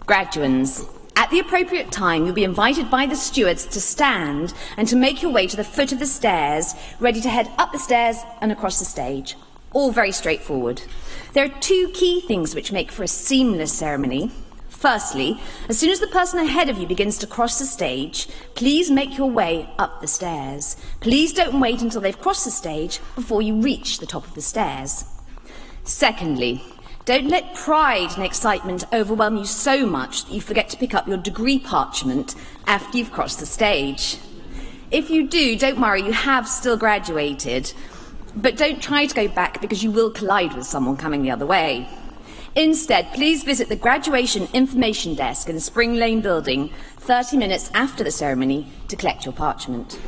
Graduands, at the appropriate time, you'll be invited by the stewards to stand and to make your way to the foot of the stairs, ready to head up the stairs and across the stage. All very straightforward. There are two key things which make for a seamless ceremony. Firstly, as soon as the person ahead of you begins to cross the stage, please make your way up the stairs. Please don't wait until they've crossed the stage before you reach the top of the stairs. Secondly, don't let pride and excitement overwhelm you so much that you forget to pick up your degree parchment after you've crossed the stage. If you do, don't worry, you have still graduated. But don't try to go back because you will collide with someone coming the other way. Instead, please visit the Graduation Information Desk in the Spring Lane building 30 minutes after the ceremony to collect your parchment.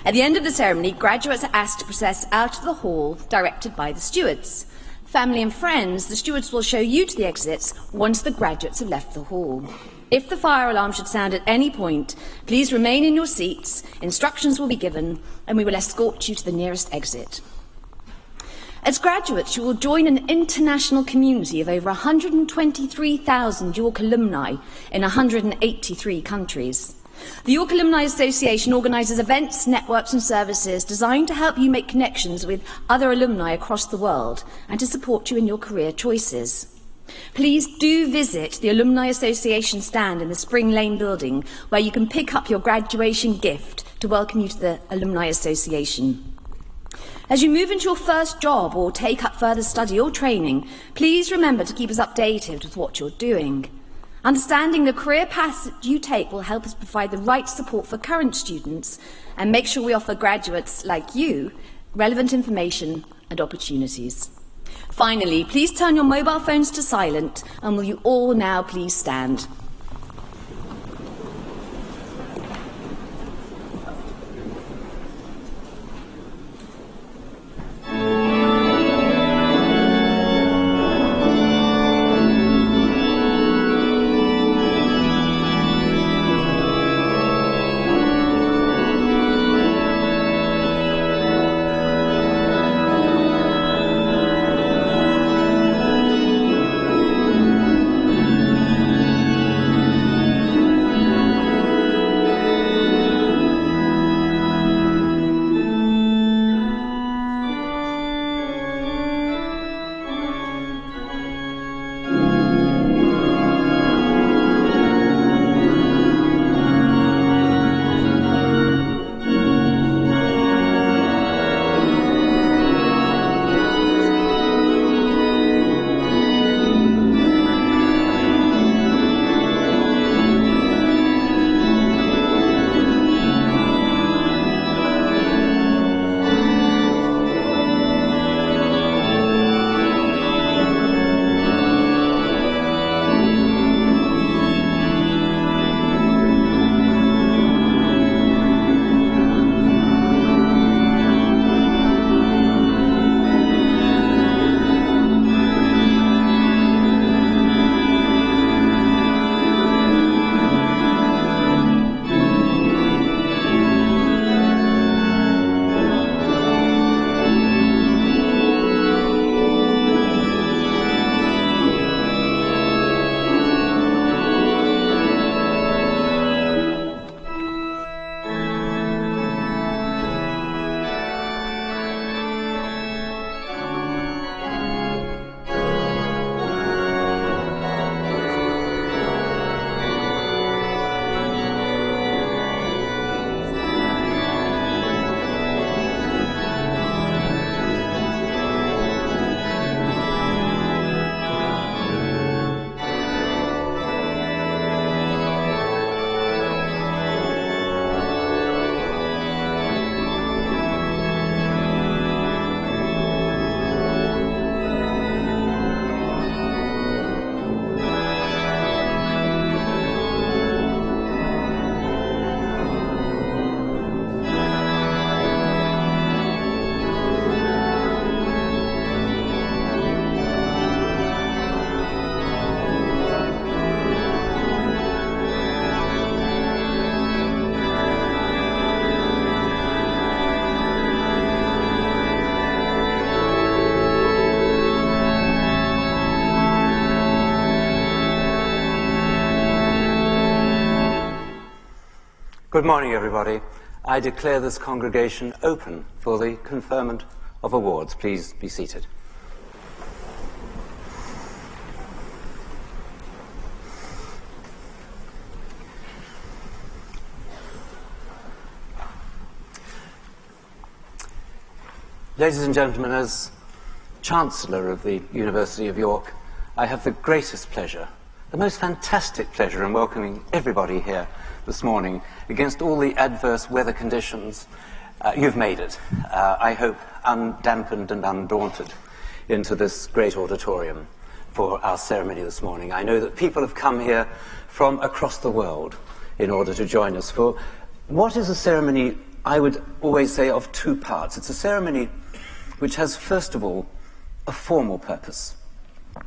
At the end of the ceremony, graduates are asked to process out of the hall directed by the stewards. Family and friends, the stewards will show you to the exits once the graduates have left the hall. If the fire alarm should sound at any point, please remain in your seats, instructions will be given, and we will escort you to the nearest exit. As graduates, you will join an international community of over 123,000 York alumni in 183 countries. The York Alumni Association organises events, networks and services designed to help you make connections with other alumni across the world and to support you in your career choices. Please do visit the Alumni Association stand in the Spring Lane building, where you can pick up your graduation gift to welcome you to the Alumni Association. As you move into your first job or take up further study or training, please remember to keep us updated with what you're doing. Understanding the career paths that you take will help us provide the right support for current students and make sure we offer graduates like you relevant information and opportunities. Finally, please turn your mobile phones to silent, and will you all now please stand? Good morning, everybody. I declare this congregation open for the conferment of awards. Please be seated. Ladies and gentlemen, as Chancellor of the University of York, I have the greatest pleasure, the most fantastic pleasure in welcoming everybody here this morning against all the adverse weather conditions. You've made it, I hope, undampened and undaunted into this great auditorium for our ceremony this morning. I know that people have come here from across the world in order to join us for what is a ceremony, I would always say, of two parts. It's a ceremony which has, first of all, a formal purpose.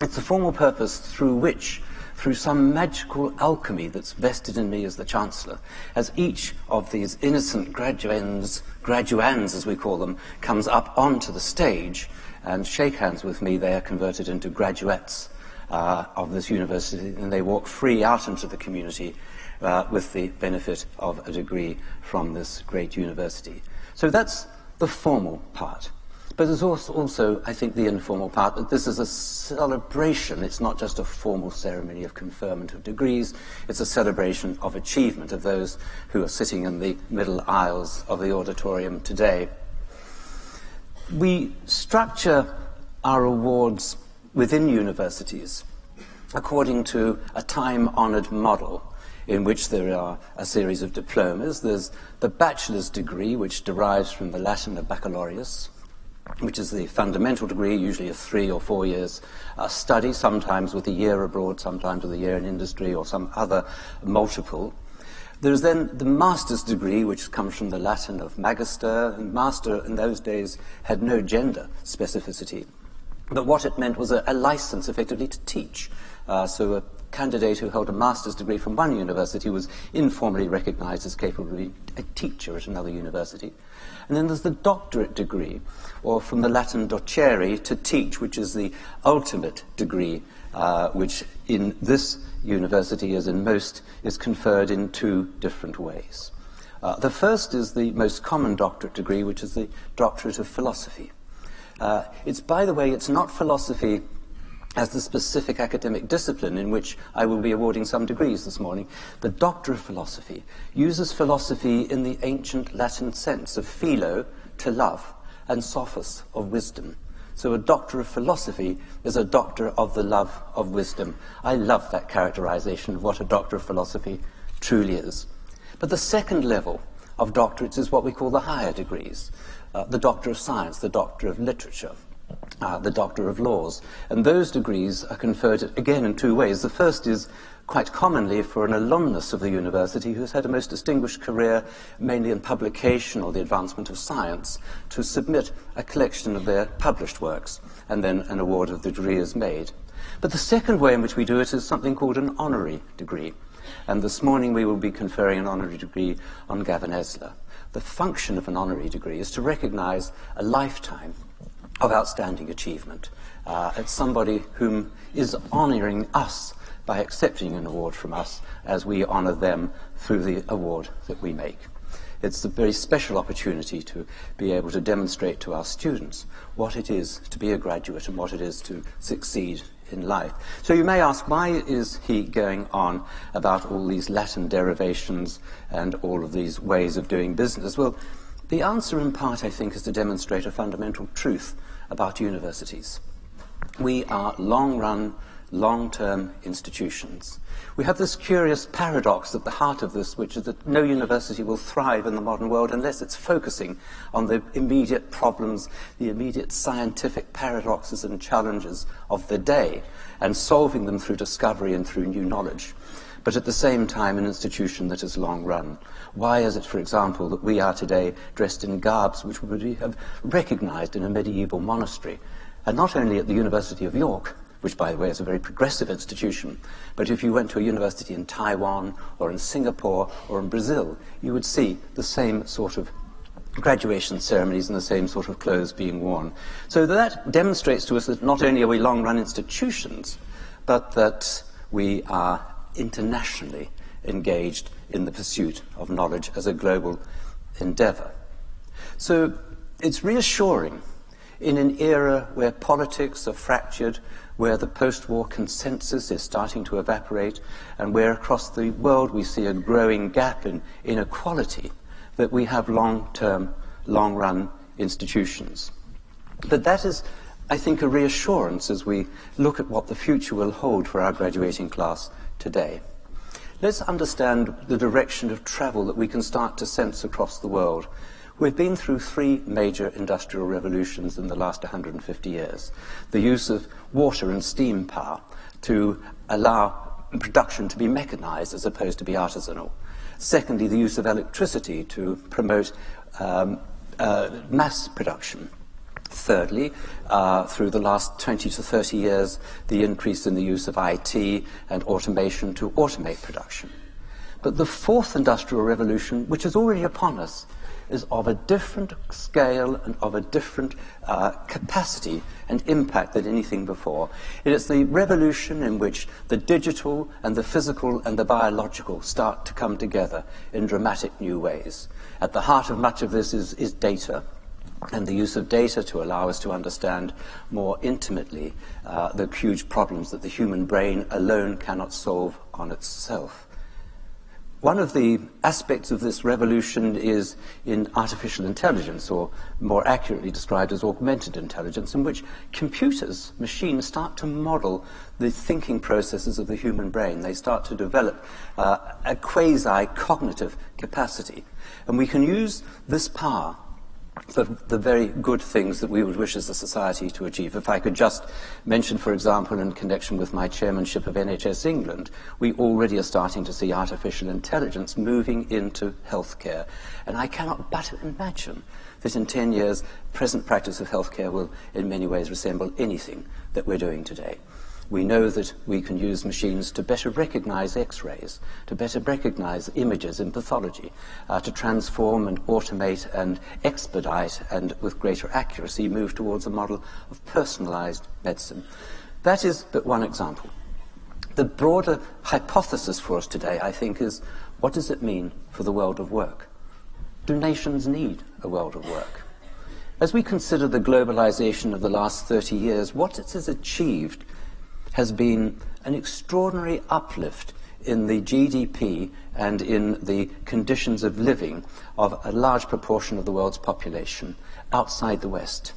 It's a formal purpose through which, through some magical alchemy that's vested in me as the Chancellor, as each of these innocent graduands as we call them, comes up onto the stage and shake hands with me, they are converted into graduates of this university, and they walk free out into the community with the benefit of a degree from this great university. So that's the formal part. But there's also, I think, the informal part, that this is a celebration. It's not just a formal ceremony of conferment of degrees. It's a celebration of achievement of those who are sitting in the middle aisles of the auditorium today. We structure our awards within universities according to a time-honored model in which there are a series of diplomas. There's the bachelor's degree, which derives from the Latin of baccalaureus, which is the fundamental degree, usually of 3 or 4 years study, sometimes with a year abroad, sometimes with a year in industry or some other multiple. There's then the master's degree, which comes from the Latin of magister, and master in those days had no gender specificity. But what it meant was a license, effectively, to teach. So a candidate who held a master's degree from one university was informally recognized as capable of being a teacher at another university. And then there's the doctorate degree, or from the Latin docere, to teach, which is the ultimate degree, which in this university, as in most, is conferred in 2 different ways. The first is the most common doctorate degree, which is the doctorate of philosophy. By the way, it's not philosophy as the specific academic discipline in which I will be awarding some degrees this morning. The Doctor of Philosophy uses philosophy in the ancient Latin sense of philo, to love, and sophos, of wisdom. So a Doctor of Philosophy is a doctor of the love of wisdom. I love that characterization of what a Doctor of Philosophy truly is. But the second level of doctorates is what we call the higher degrees. The Doctor of Science, the Doctor of Literature, the Doctor of Laws. And those degrees are conferred, again, in 2 ways. The first is quite commonly for an alumnus of the university who's had a most distinguished career, mainly in publication or the advancement of science, to submit a collection of their published works, and then an award of the degree is made. But the second way in which we do it is something called an honorary degree. And this morning we will be conferring an honorary degree on Gavin Esler. The function of an honorary degree is to recognize a lifetime of outstanding achievement. It's somebody whom is honoring us by accepting an award from us as we honor them through the award that we make. It's a very special opportunity to be able to demonstrate to our students what it is to be a graduate and what it is to succeed in life. So you may ask, why is he going on about all these Latin derivations and all of these ways of doing business? Well, the answer in part, I think, is to demonstrate a fundamental truth about universities. We are long-run, long-term institutions. We have this curious paradox at the heart of this, which is that no university will thrive in the modern world unless it's focusing on the immediate problems, the immediate scientific paradoxes and challenges of the day, and solving them through discovery and through new knowledge. But at the same time, an institution that is long-run. Why is it, for example, that we are today dressed in garbs which would have recognized in a medieval monastery? And not only at the University of York, which, by the way, is a very progressive institution, but if you went to a university in Taiwan or in Singapore or in Brazil, you would see the same sort of graduation ceremonies and the same sort of clothes being worn. So that demonstrates to us that not only are we long-run institutions, but that we are internationally engaged in the pursuit of knowledge as a global endeavour. So it's reassuring in an era where politics are fractured, where the post-war consensus is starting to evaporate, and where across the world we see a growing gap in inequality, that we have long-term, long-run institutions. But that is, I think, a reassurance as we look at what the future will hold for our graduating class today. Let's understand the direction of travel that we can start to sense across the world. We've been through 3 major industrial revolutions in the last 150 years. The use of water and steam power to allow production to be mechanized as opposed to be artisanal. Secondly, the use of electricity to promote mass production. Thirdly, through the last 20 to 30 years, the increase in the use of IT and automation to automate production. But the 4th industrial revolution, which is already upon us, is of a different scale and of a different capacity and impact than anything before. It is the revolution in which the digital and the physical and the biological start to come together in dramatic new ways. At the heart of much of this is data, and the use of data to allow us to understand more intimately the huge problems that the human brain alone cannot solve on itself. One of the aspects of this revolution is in artificial intelligence, or more accurately described as augmented intelligence, in which computers, machines, start to model the thinking processes of the human brain. They start to develop a quasi-cognitive capacity. And we can use this power for the very good things that we would wish as a society to achieve. If I could just mention, for example, in connection with my chairmanship of NHS England, we already are starting to see artificial intelligence moving into healthcare. And I cannot but imagine that in 10 years, present practice of healthcare will in many ways resemble anything that we're doing today. We know that we can use machines to better recognize X-rays, to better recognize images in pathology, to transform and automate and expedite and with greater accuracy move towards a model of personalized medicine. That is but one example. The broader hypothesis for us today, I think, is what does it mean for the world of work? Do nations need a world of work? As we consider the globalization of the last 30 years, what it has achieved has been an extraordinary uplift in the GDP and in the conditions of living of a large proportion of the world's population outside the West.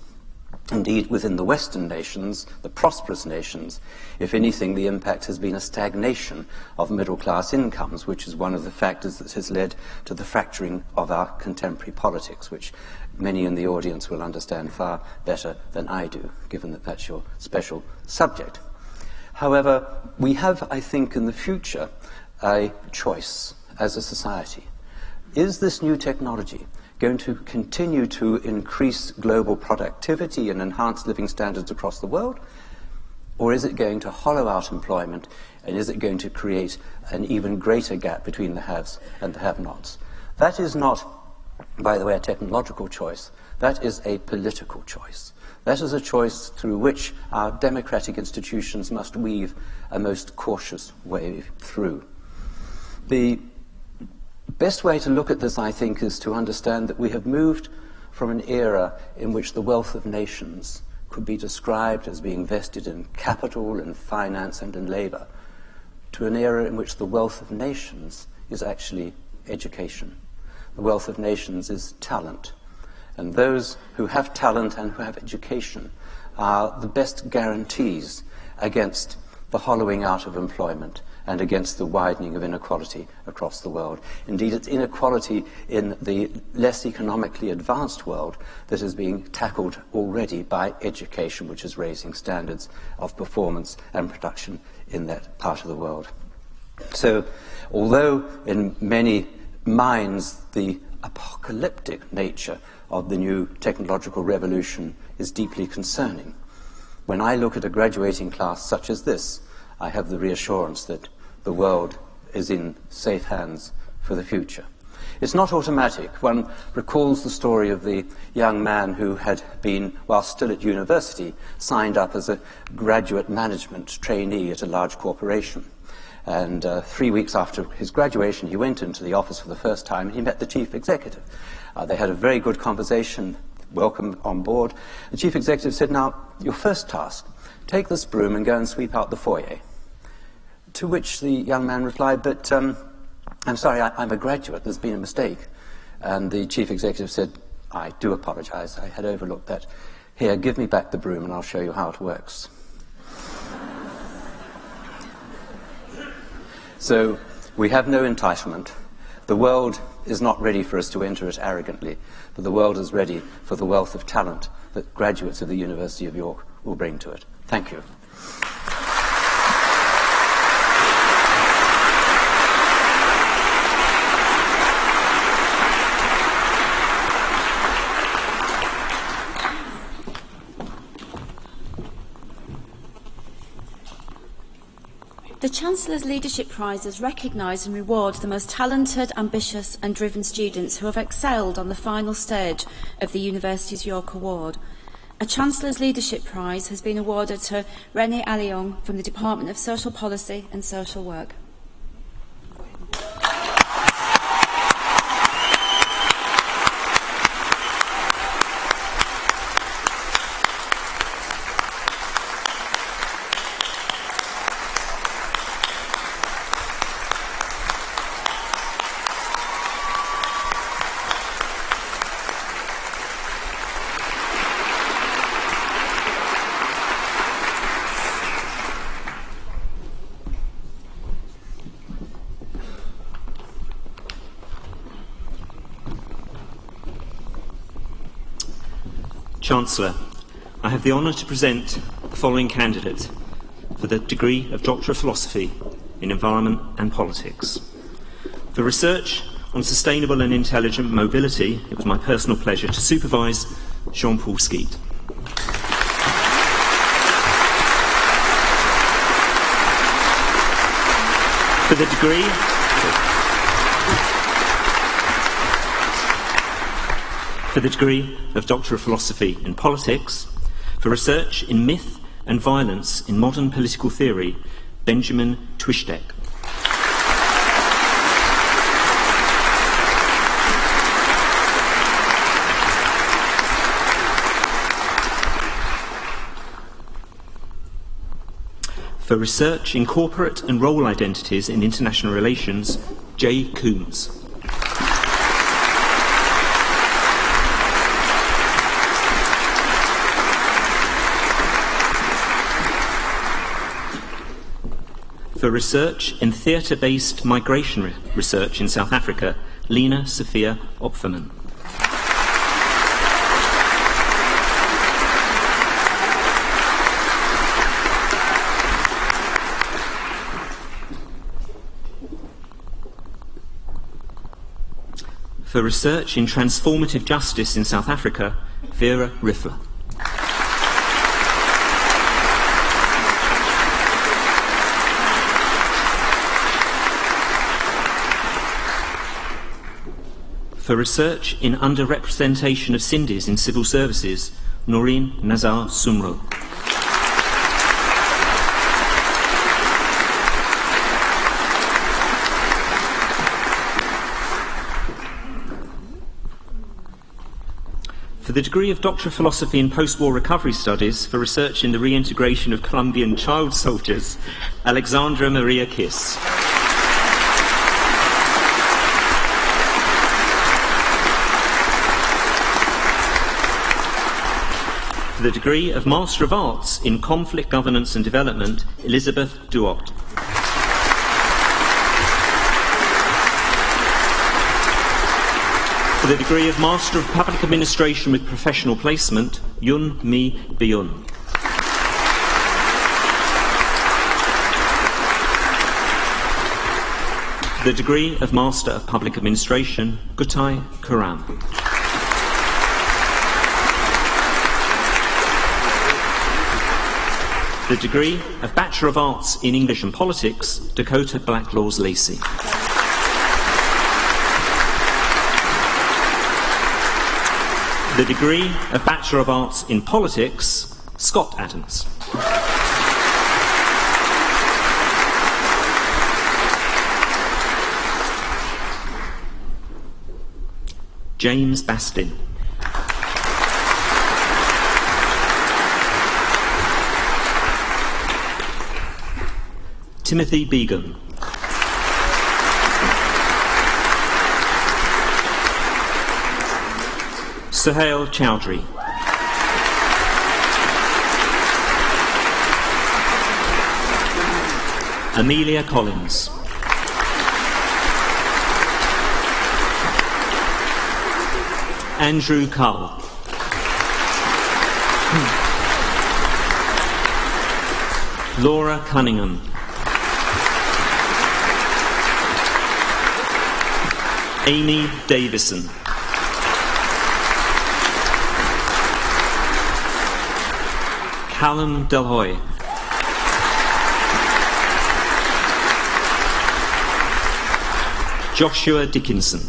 Indeed, within the Western nations, the prosperous nations, if anything, the impact has been a stagnation of middle-class incomes, which is one of the factors that has led to the fracturing of our contemporary politics, which many in the audience will understand far better than I do, given that that's your special subject. However, we have, I think, in the future, a choice as a society. Is this new technology going to continue to increase global productivity and enhance living standards across the world? Or is it going to hollow out employment, and is it going to create an even greater gap between the haves and the have-nots? That is not, by the way, a technological choice. That is a political choice. That is a choice through which our democratic institutions must weave a most cautious way through. The best way to look at this, I think, is to understand that we have moved from an era in which the wealth of nations could be described as being vested in capital and finance and in labor, to an era in which the wealth of nations is actually education. The wealth of nations is talent. And those who have talent and who have education are the best guarantees against the hollowing out of employment and against the widening of inequality across the world. Indeed, it's inequality in the less economically advanced world that is being tackled already by education, which is raising standards of performance and production in that part of the world. So, although in many minds the apocalyptic nature of the new technological revolution is deeply concerning, when I look at a graduating class such as this, I have the reassurance that the world is in safe hands for the future. It's not automatic. One recalls the story of the young man who had been, while still at university, signed up as a graduate management trainee at a large corporation. And 3 weeks after his graduation, he went into the office for the first time and he met the chief executive. They had a very good conversation, welcome on board. The chief executive said, "Now, your first task, take this broom and go and sweep out the foyer." To which the young man replied, "But I'm sorry, I'm a graduate, there's been a mistake." And the chief executive said, "I do apologize, I had overlooked that. Here, give me back the broom and I'll show you how it works." So, we have no entitlement. The world is not ready for us to enter it arrogantly, but the world is ready for the wealth of talent that graduates of the University of York will bring to it. Thank you. The Chancellor's Leadership Prizes recognise and reward the most talented, ambitious and driven students who have excelled on the final stage of the University's York Award. A Chancellor's Leadership Prize has been awarded to René Alliong from the Department of Social Policy and Social Work. Chancellor, I have the honour to present the following candidate for the degree of Doctor of Philosophy in Environment and Politics. For research on sustainable and intelligent mobility, it was my personal pleasure to supervise Jean-Paul Skeet. For the degree of Doctor of Philosophy in Politics, for research in myth and violence in modern political theory, Benjamin Twistek. For research in corporate and role identities in international relations, Jay Coombs. For research in theatre-based migration research in South Africa, Lena Sophia Opferman. For research in transformative justice in South Africa, Vera Riffler. For research in underrepresentation of Sindhis in civil services, Noreen Nazar Sumro. For the degree of Doctor of Philosophy in Post-War Recovery Studies, for research in the reintegration of Colombian child soldiers, Alexandra Maria Kiss. For the degree of Master of Arts in Conflict Governance and Development, Elizabeth Duot. For the degree of Master of Public Administration with Professional Placement, Yun Mi Byun. For the degree of Master of Public Administration, Gutai Karam. The degree of Bachelor of Arts in English and Politics, Dakota Blacklaws Lacey. The degree of Bachelor of Arts in Politics, Scott Adams. James Bastin. Timothy Begum. Suhail Chowdhury. Amelia Collins. Andrew Cull. Laura Cunningham. Amy Davison. Callum Delhoy. Joshua Dickinson.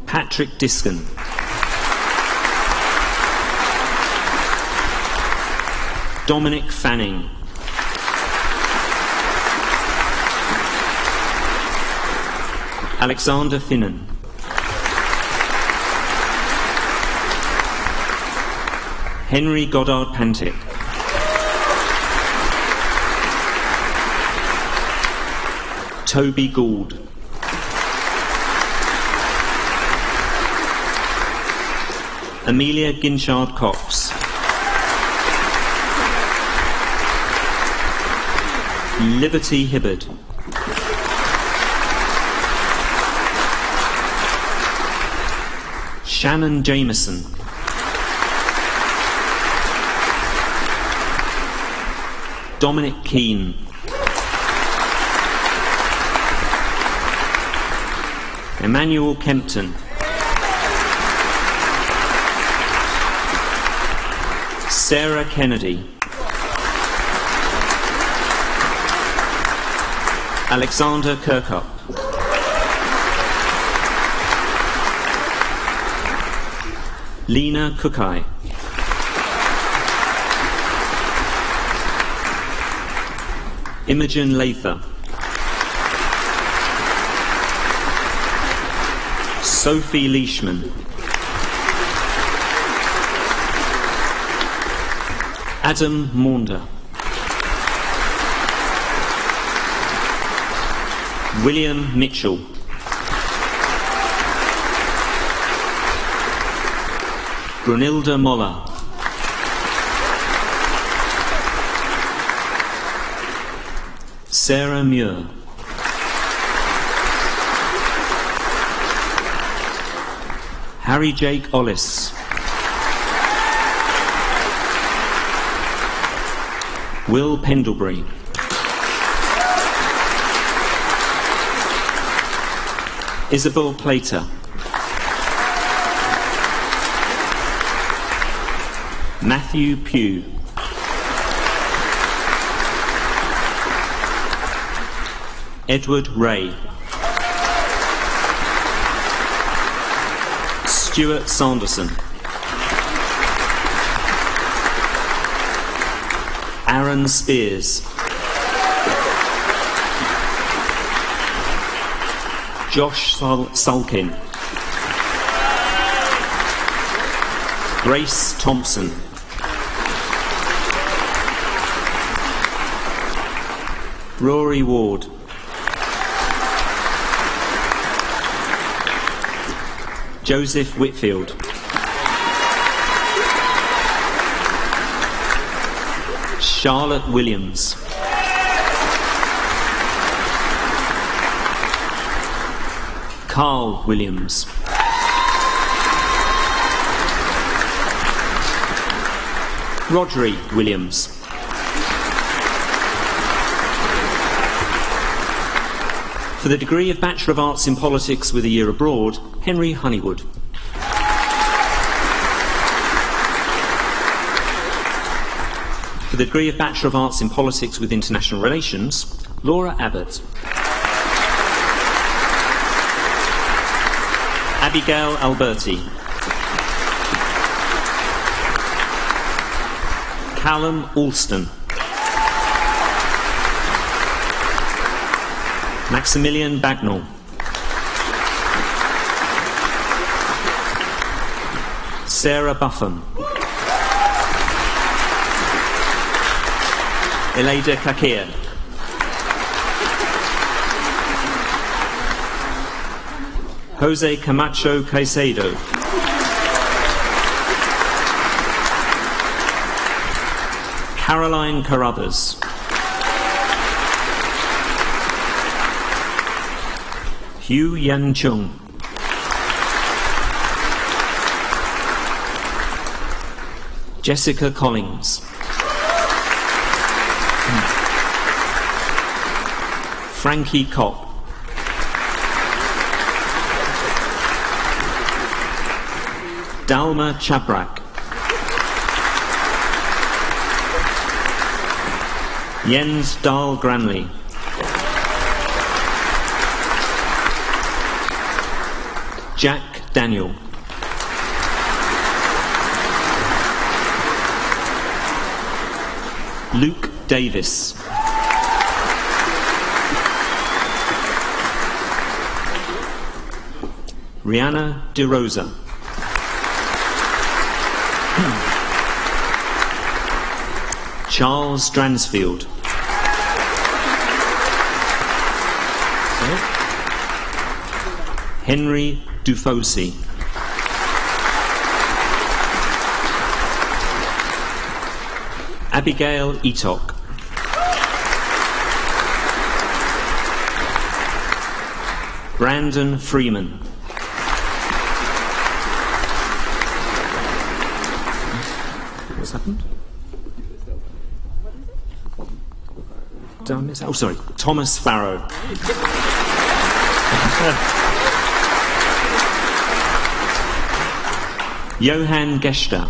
Patrick Diskin. Dominic Fanning. Alexander Finnan. Henry Goddard Pantic. Toby Gould. Amelia Ginchard Cox. Liberty Hibbard. Shannon Jameson. Dominic Keane. Emmanuel Kempton. Sarah Kennedy. Alexander Kirkup. Lena Kukai. Imogen Lather. Sophie Leishman. Adam Maunder. William Mitchell. Brunilda Moller. Sarah Muir. Harry Jake Ollis. Will Pendlebury. Isabel Plater. Matthew Pugh. Edward Ray. Stuart Sanderson. Aaron Spears. Josh Sulkin. Grace Thompson. Rory Ward. Joseph Whitfield. Charlotte Williams. Carl Williams. Rodri Williams. For the degree of Bachelor of Arts in Politics with a year abroad, Henry Honeywood. For the degree of Bachelor of Arts in Politics with International Relations, Laura Abbott. Abigail Alberti. Callum Alston. Maximilian Bagnall. Sarah Buffum. Eleda Kakir. Jose Camacho Caicedo. Caroline Carruthers. Hugh Yan Chung. Jessica Collins. Frankie Kopp. Dalma Chabrak. Jens Dahl Granley. Jack Daniel. Luke Davis. Rihanna De Rosa. Charles Dransfield. Henry Dufosi. Abigail Etok. Brandon Freeman. What's happened? Did I miss? Oh, sorry. Thomas Farrow. Johann Gester.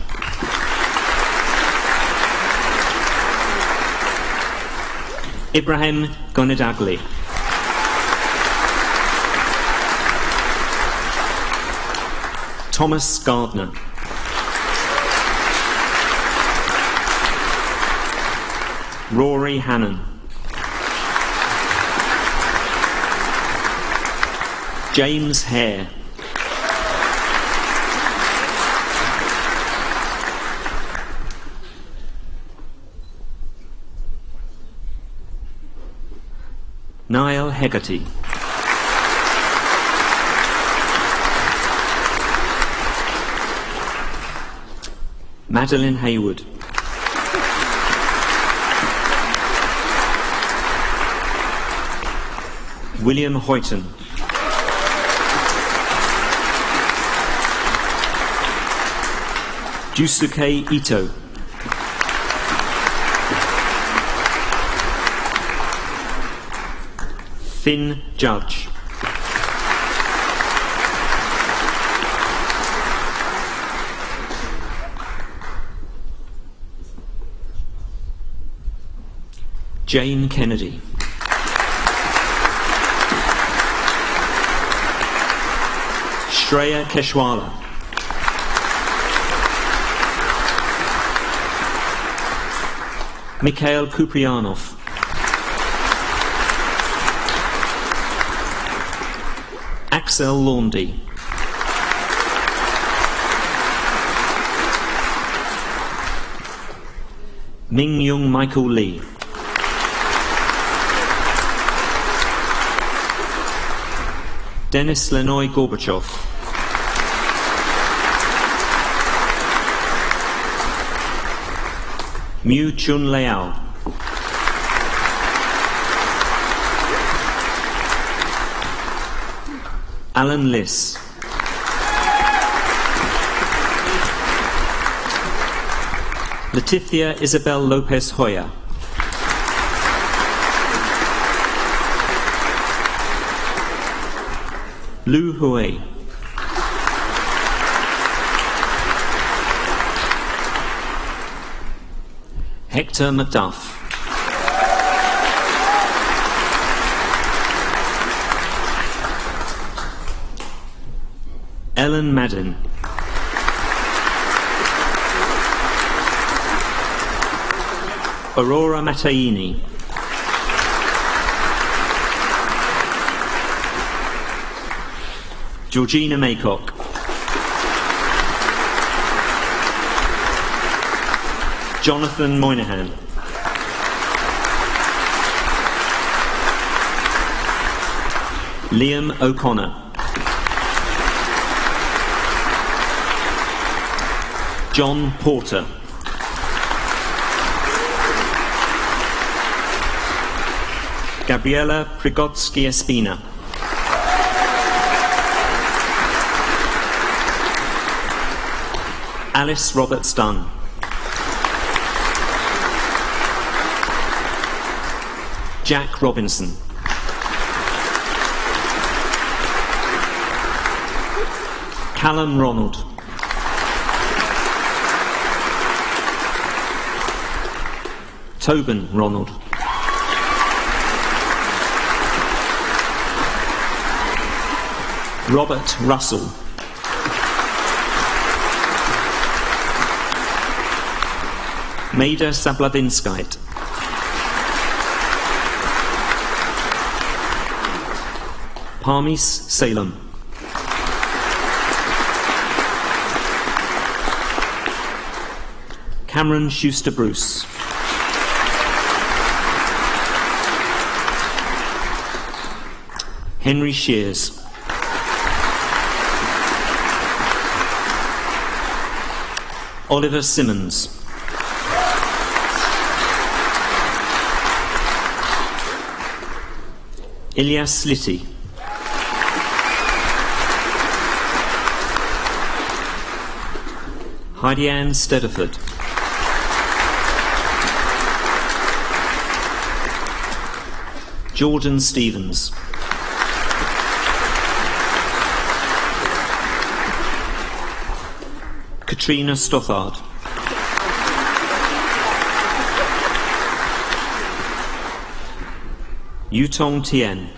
Ibrahim Gonidagli. Thomas Gardner. Rory Hannon. James Hare. Niall Hegarty. Madeline Hayward. William Hoyton. Jusuke Ito. Finn Judge. Jane Kennedy. Shreya Keshwala. Mikhail Kupriyanov. Axel Laundy. Ming Young Michael Lee. Denis Lenoy Gorbachev. Mu Chun Leao. Alan Liss. Leticia Isabel Lopez Hoya. Lu Hui. Hector Macduff. Ellen Madden. Aurora Mattaini. Georgina Maycock. Jonathan Moynihan. Liam O'Connor. John Porter. Gabriela Prigotsky-Espina. Alice Roberts-Dunn. Jack Robinson. Callum Ronald. Tobin Ronald. Robert Russell. Maida Sablavinskite. Parmis Salem. Cameron Schuster-Bruce. Henry Shears. Oliver Simmons. Ilyas Litti. Heidi-Ann Stedderford. Jordan Stevens. Katrina Stothard. Yutong Tien.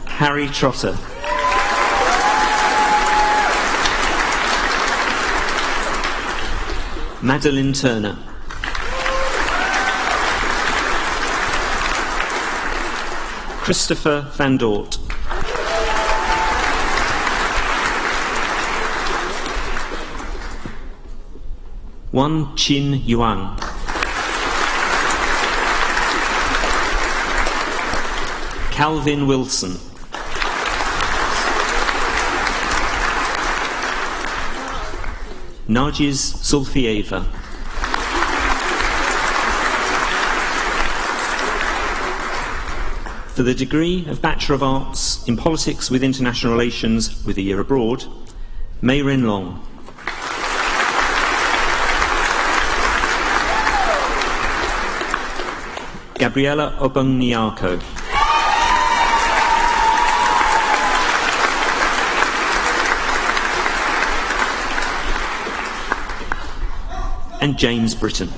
Harry Trotter. Madeline Turner. Christopher Van Dort. Wan Chin Yuan. Calvin Wilson. Nargiz Zulfieva. For the degree of Bachelor of Arts in Politics with International Relations with a year abroad, Mei Rin Long. Gabriella Obong-Nyako. And James Britton.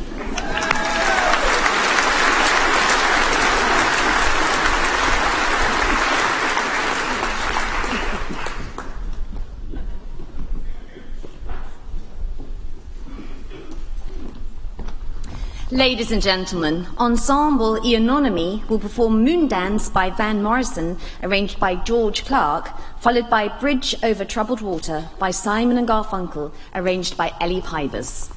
Ladies and gentlemen, Ensemble Eonomy will perform Moon Dance by Van Morrison, arranged by George Clark, followed by Bridge Over Troubled Water by Simon and Garfunkel, arranged by Ellie Pybers.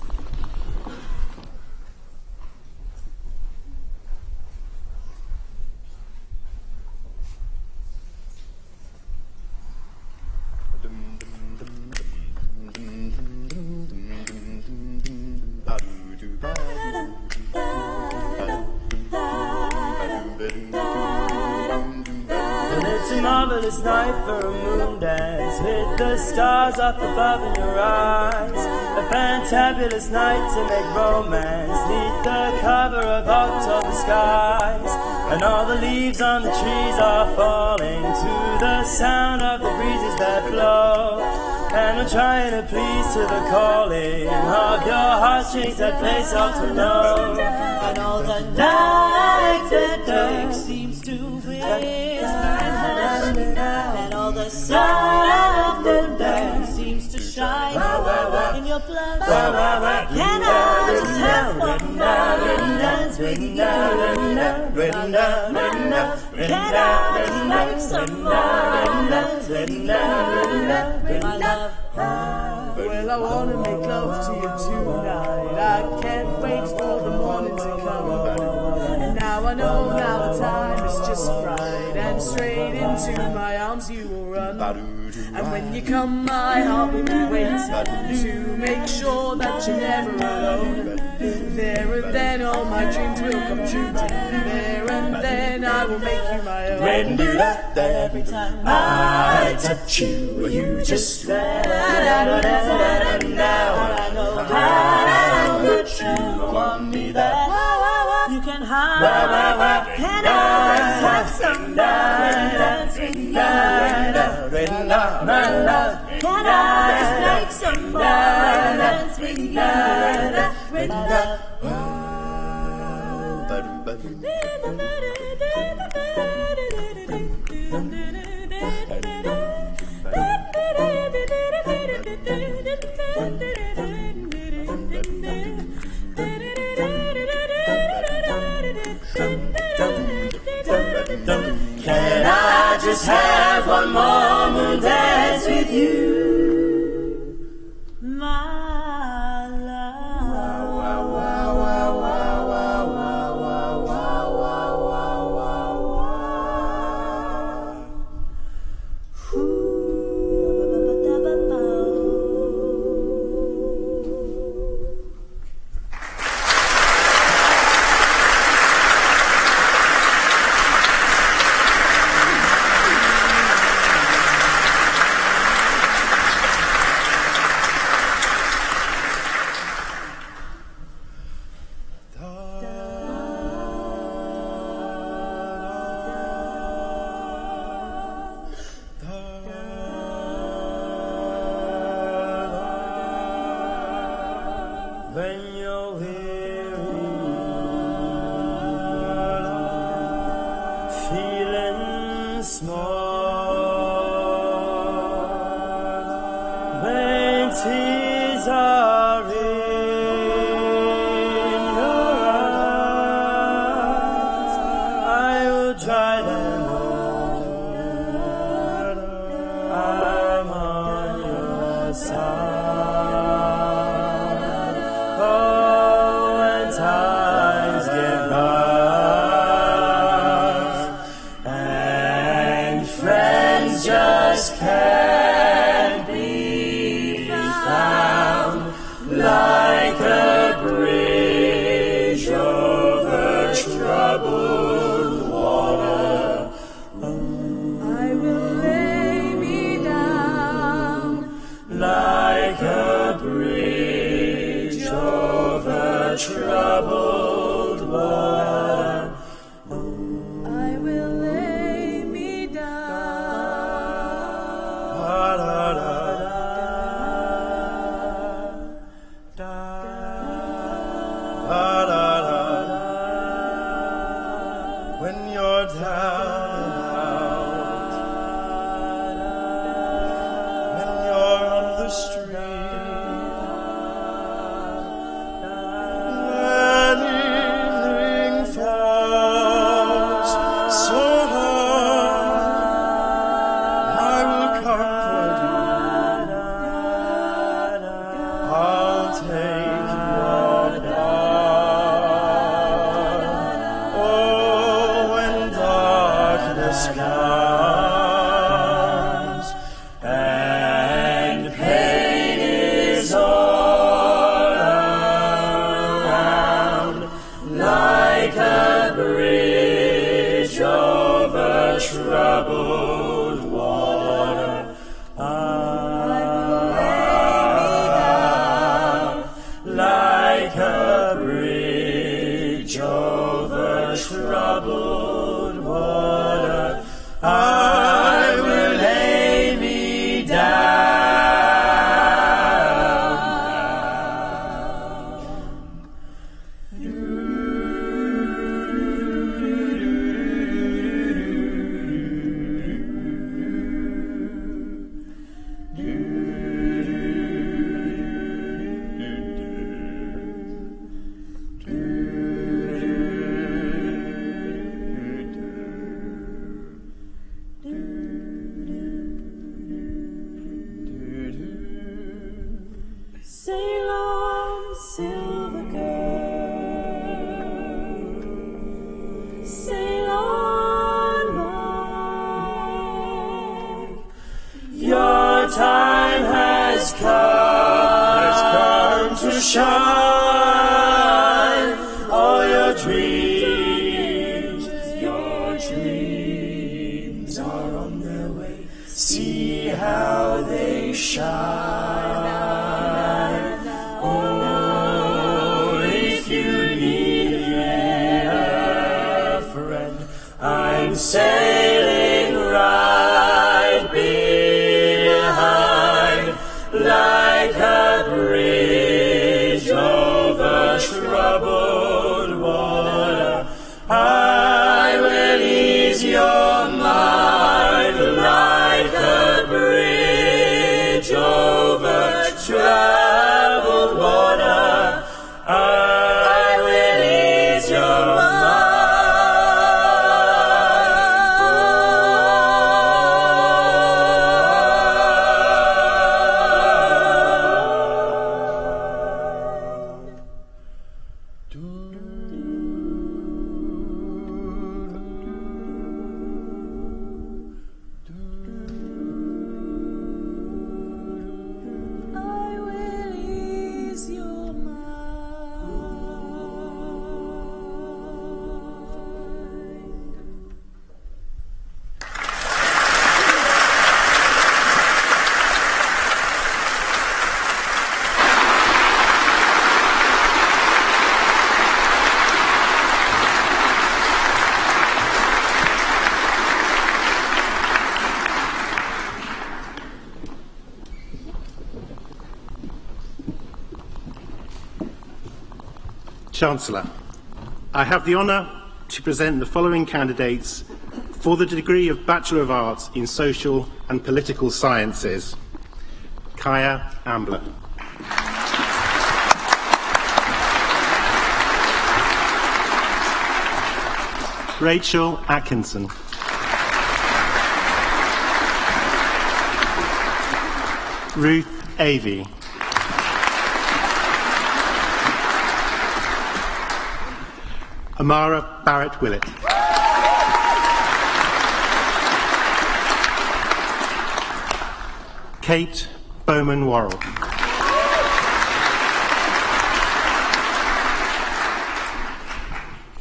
Marvelous night for a moon dance, with the stars up above in your eyes. A fantabulous night to make romance, neath the cover of October skies. And all the leaves on the trees are falling to the sound of the breezes that blow. And we're trying to please to the calling of your heartstrings that play soft and low. And all the night that day seems to whisper. And all the sun of the day seems to shine in your blood. Can I just have one night? Well, I wanna make love to you tonight. I can't wait for the morning to come. And now I know now the time is just right, and straight into my arms you will run. And when you come, my heart will be waiting to make sure that you're never alone. There and then all my dreams will come true. There and then I will make you my own. And every time I touch you, you just let out. And now I know how much you want me that you can hide. Can always have some nights with you. My love, can always make some nights with you. With love. Can I just have one more moon dance with you, my love? When you're weary, feeling small, when tears are in your eyes, I will dry them all. I'm on your side. Times get rough and friends just can't be found, like a bridge over troubled water. I will lay me down like a bridge over troubled water. I will lay me down. When you're down and out, when you're on the street, when to shine. All your dreams are on their way. See how they shine. Oh, if you need a friend, I'm sailing right behind, like a bridge over troubled water. I will ease your mind, like a bridge over troubled water. I will ease your mind. Chancellor, I have the honour to present the following candidates for the degree of Bachelor of Arts in Social and Political Sciences. Kaya Ambler. Rachel Atkinson. Ruth Avey. Amara Barrett-Willett. Kate Bowman-Worrell.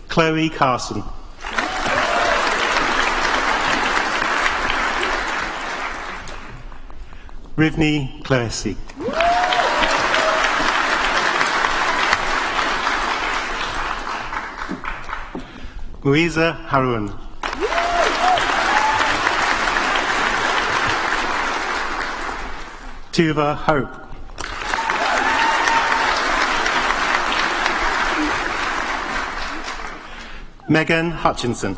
Chloe Carson. Rivni Cloesi. Louisa Haroun. Tuva Hope. Megan Hutchinson.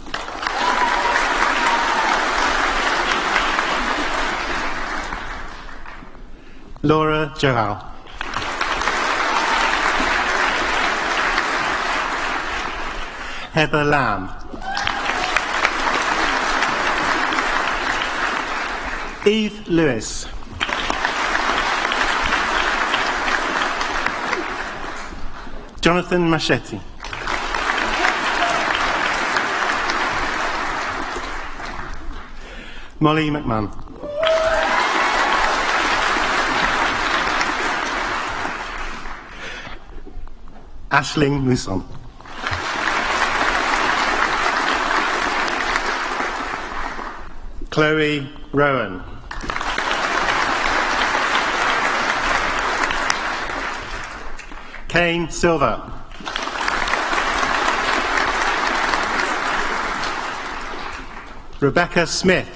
Laura Johal. Heather Lamb. Eve Lewis. Jonathan Machetti. Molly McMahon. Aisling Mousson. Chloe Rowan. Kane Silver. Rebecca Smith.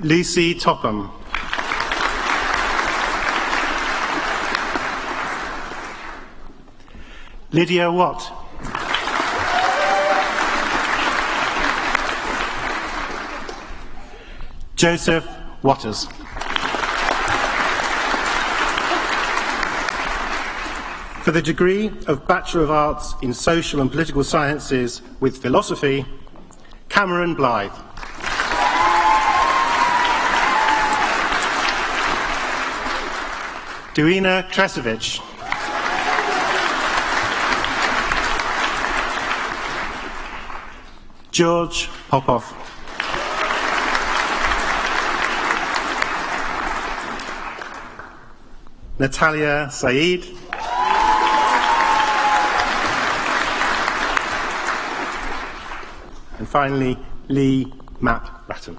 Lucy Topham. Lydia Watt. Joseph Waters. For the degree of Bachelor of Arts in Social and Political Sciences with Philosophy, Cameron Blythe. Duina Kresevich. George Popov. Natalia Saeed. And finally, Lee Mapp Ratton.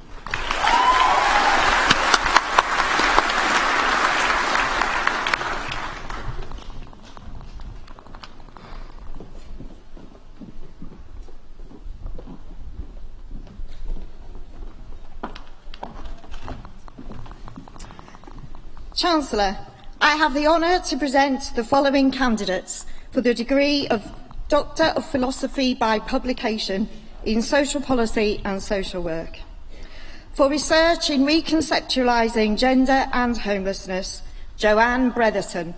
Chancellor, I have the honour to present the following candidates for the degree of Doctor of Philosophy by Publication in Social Policy and Social Work. For research in reconceptualising gender and homelessness, Joanne Bretherton.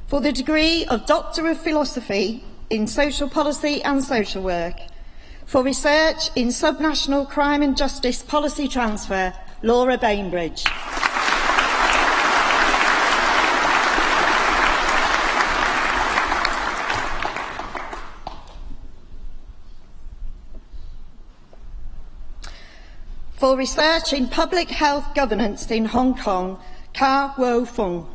For the degree of Doctor of Philosophy in Social Policy and Social Work. For research in subnational crime and justice policy transfer, Laura Bainbridge. For research in public health governance in Hong Kong, Ka Wo Fung.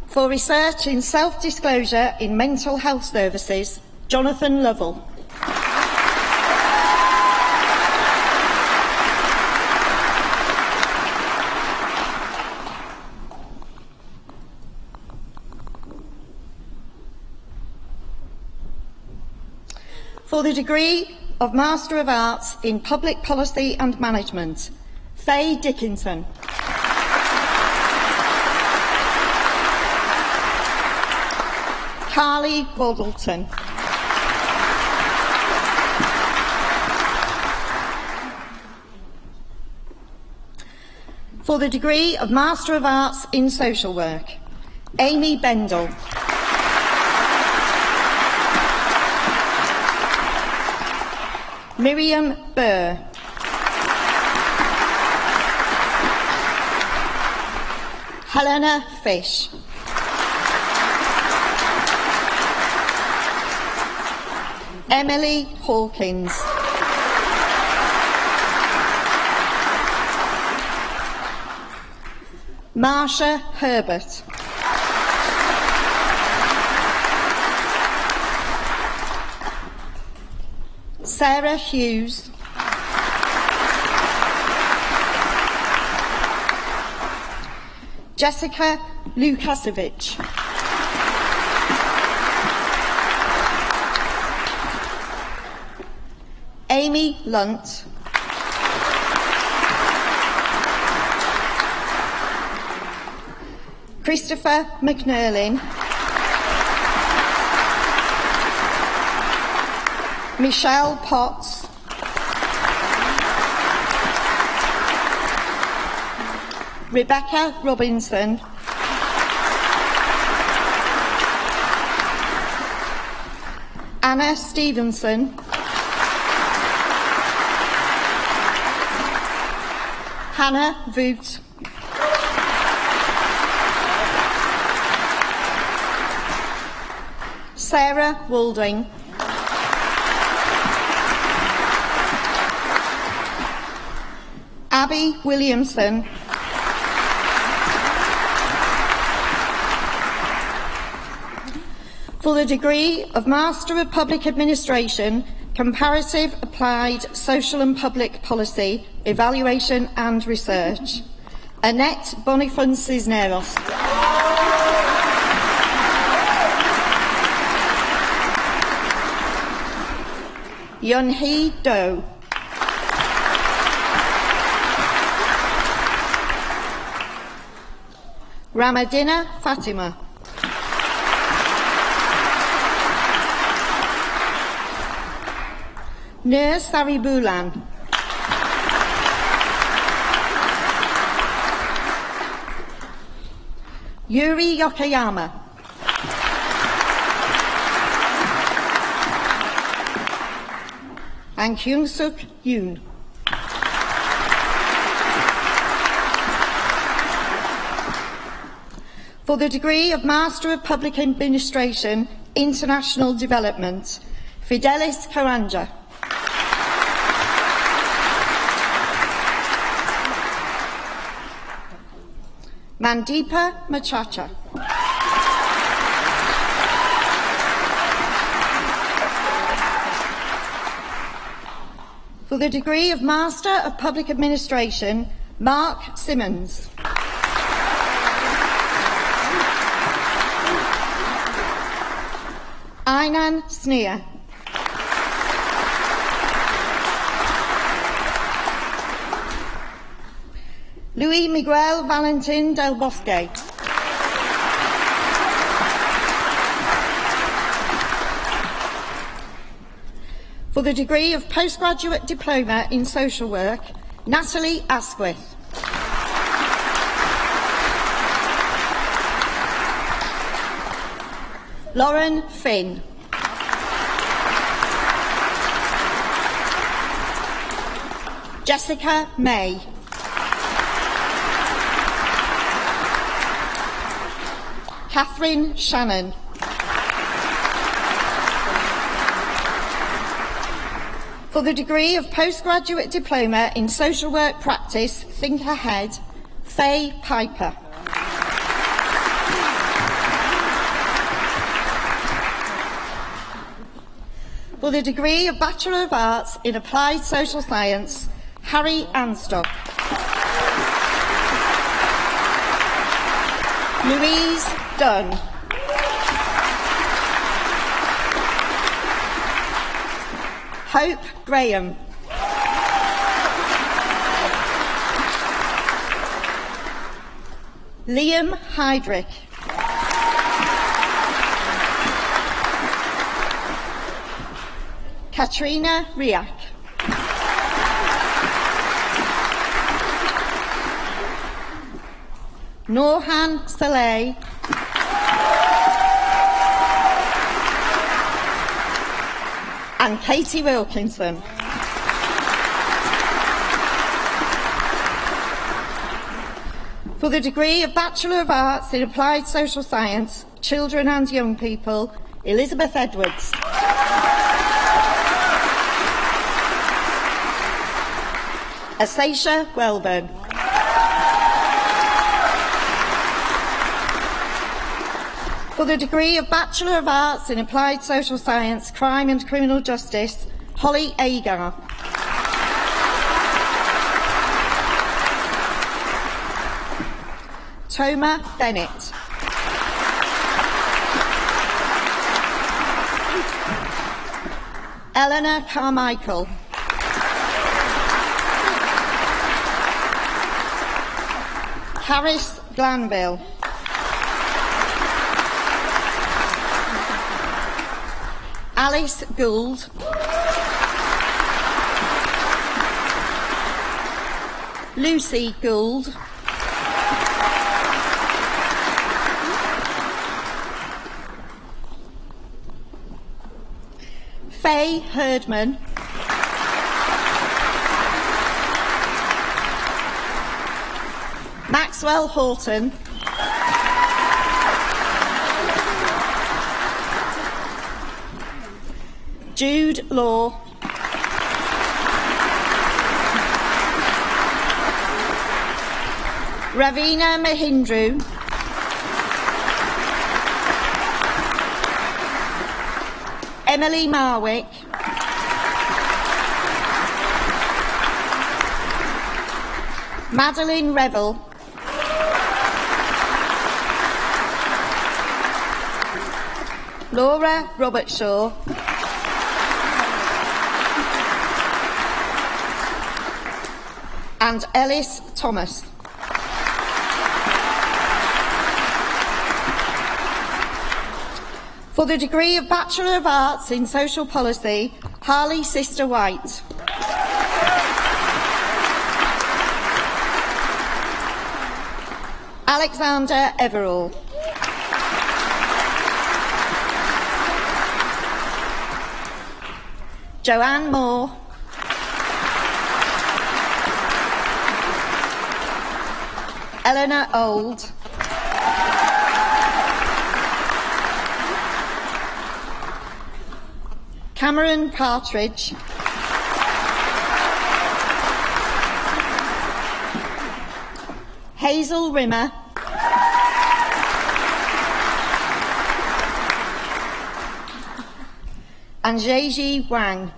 For research in self-disclosure in mental health services, Jonathan Lovell. For the degree of Master of Arts in Public Policy and Management, Faye Dickinson. Carly Boddleton. For the degree of Master of Arts in Social Work, Amy Bendel. Miriam Burr. Helena Fish. Emily Hawkins. Marsha Herbert. Sarah Hughes. Jessica Lukasevich. Amy Lunt. Christopher McNerlin. Michelle Potts. Rebecca Robinson. Anna Stevenson. Hannah Voot. Sarah Walding. Abby Williamson. For the degree of Master of Public Administration, Comparative Applied Social and Public Policy, Evaluation and Research, Annette Bonifant Cisneros. Yunhee Do. Ramadina Fatima. Nur Saribulan. Yuri Yokoyama. And Kyung Suk Yoon. For the degree of Master of Public Administration, International Development, Fidelis Karanja. Mandeepa Machacha. For the degree of Master of Public Administration, Mark Simmons. Aynan Sneer. Luis Miguel Valentin del Bosque. For the degree of Postgraduate Diploma in Social Work, Natalie Asquith. Lauren Finn. Jessica May. Catherine Shannon. For the degree of Postgraduate Diploma in Social Work Practice, Think Ahead, Faye Piper. For the degree of Bachelor of Arts in Applied Social Science, Harry Anstock. Louise Dunn. Hope Graham. Liam Heydrich. Katrina Riak. Norhan Saleh. And Katie Wilkinson. For the degree of Bachelor of Arts in Applied Social Science, Children and Young People, Elizabeth Edwards. Asasia Welburn. For the degree of Bachelor of Arts in Applied Social Science, Crime and Criminal Justice, Holly Agar. Toma Bennett. Eleanor Carmichael. Harris Glanville. Alice Gould. Lucy Gould. Faye Herdman. Maxwell Horton. Jude Law. Ravina Mahindru. Emily Marwick. Madeline Revel. Laura Robertshaw. And Ellis Thomas. For the degree of Bachelor of Arts in Social Policy, Harley Sister White. Alexander Everall. Joanne Moore. Eleanor Old. Cameron Partridge, Hazel Rimmer, and Zheji Wang.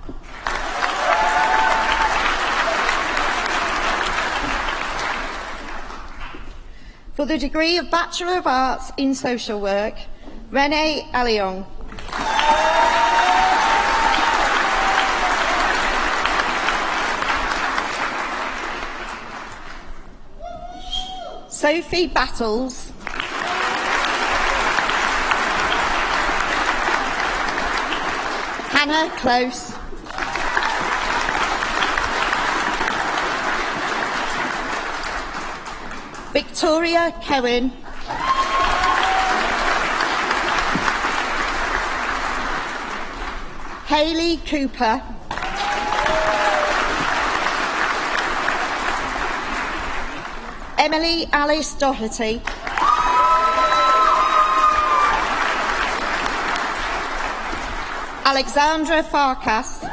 For the degree of Bachelor of Arts in Social Work, Renee Aliong. Sophie Battles. Hannah Close. Victoria Cohen. Hayley Cooper. Emily Alice Doherty. Alexandra Farkas.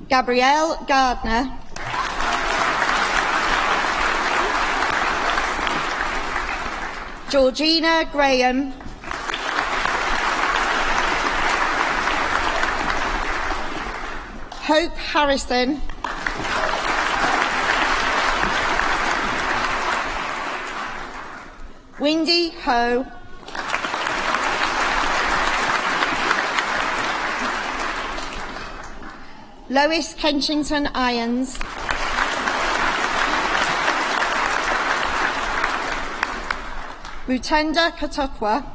Gabrielle Gardner. Georgina Graham. Hope Harrison. Windy Ho. Lois Kenchington Irons. Rutenda Katokwa.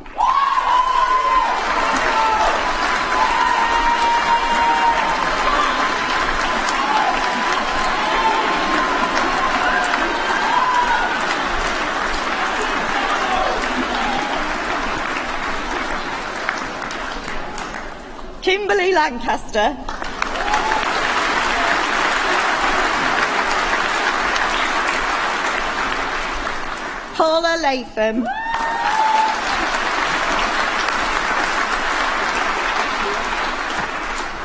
Kimberly Lancaster. Paula Latham.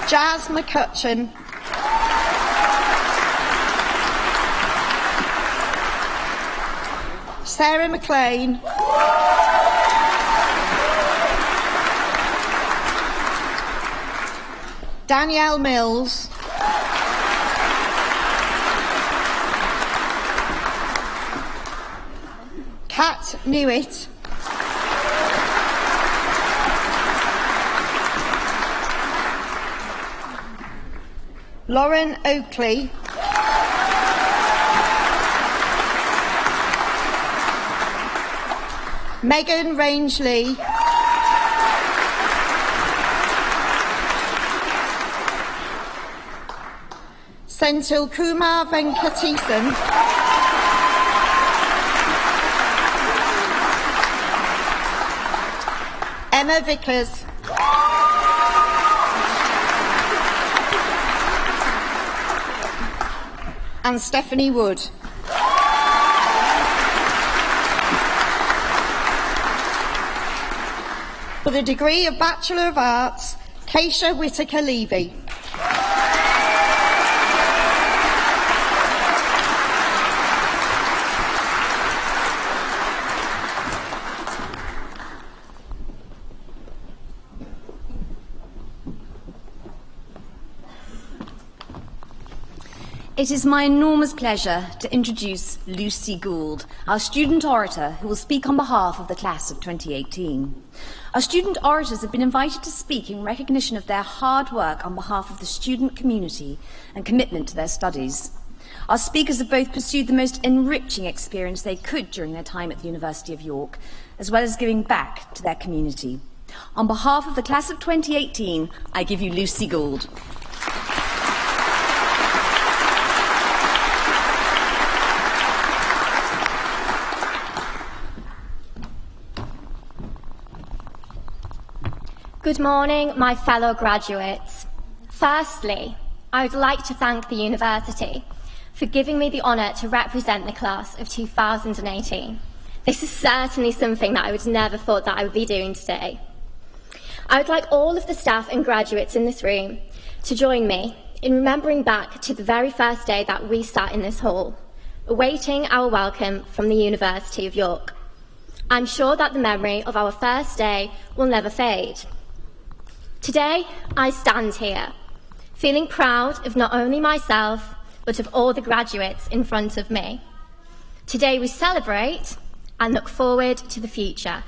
Jazz McCutcheon. Sarah McLean. Danielle Mills. Kat Newitt. Lauren Oakley. Megan Rangeley. Senthil Kumar Venkatesan. Emma Vickers. And Stephanie Wood. For the degree of Bachelor of Arts, Keisha Whitaker-Levy. It is my enormous pleasure to introduce Lucy Gould, our student orator who will speak on behalf of the class of 2018. Our student orators have been invited to speak in recognition of their hard work on behalf of the student community and commitment to their studies. Our speakers have both pursued the most enriching experience they could during their time at the University of York, as well as giving back to their community. On behalf of the class of 2018, I give you Lucy Gould. Good morning, my fellow graduates. Firstly, I would like to thank the university for giving me the honour to represent the class of 2018. This is certainly something that I would never thought that I would be doing today. I would like all of the staff and graduates in this room to join me in remembering back to the very first day that we sat in this hall, awaiting our welcome from the University of York. I'm sure that the memory of our first day will never fade. Today, I stand here, feeling proud of not only myself, but of all the graduates in front of me. Today we celebrate and look forward to the future.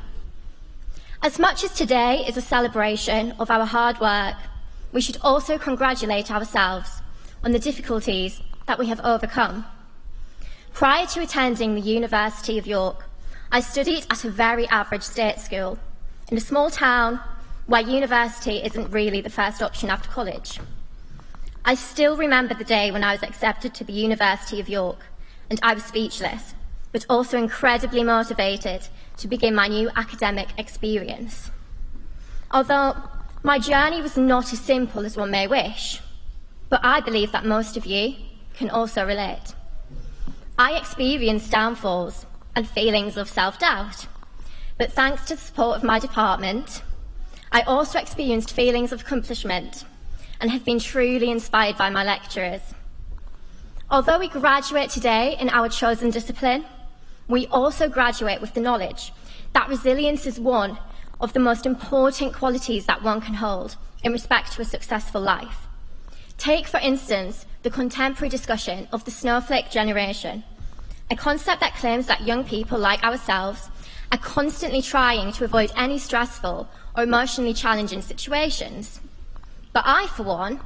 As much as today is a celebration of our hard work, we should also congratulate ourselves on the difficulties that we have overcome. Prior to attending the University of York, I studied at a very average state school in a small town where university isn't really the first option after college. I still remember the day when I was accepted to the University of York, and I was speechless, but also incredibly motivated to begin my new academic experience. Although my journey was not as simple as one may wish, but I believe that most of you can also relate. I experienced downfalls and feelings of self-doubt, but thanks to the support of my department, I also experienced feelings of accomplishment and have been truly inspired by my lecturers. Although we graduate today in our chosen discipline, we also graduate with the knowledge that resilience is one of the most important qualities that one can hold in respect to a successful life. Take, for instance, the contemporary discussion of the snowflake generation, a concept that claims that young people like ourselves are constantly trying to avoid any stressful or emotionally challenging situations. But I, for one,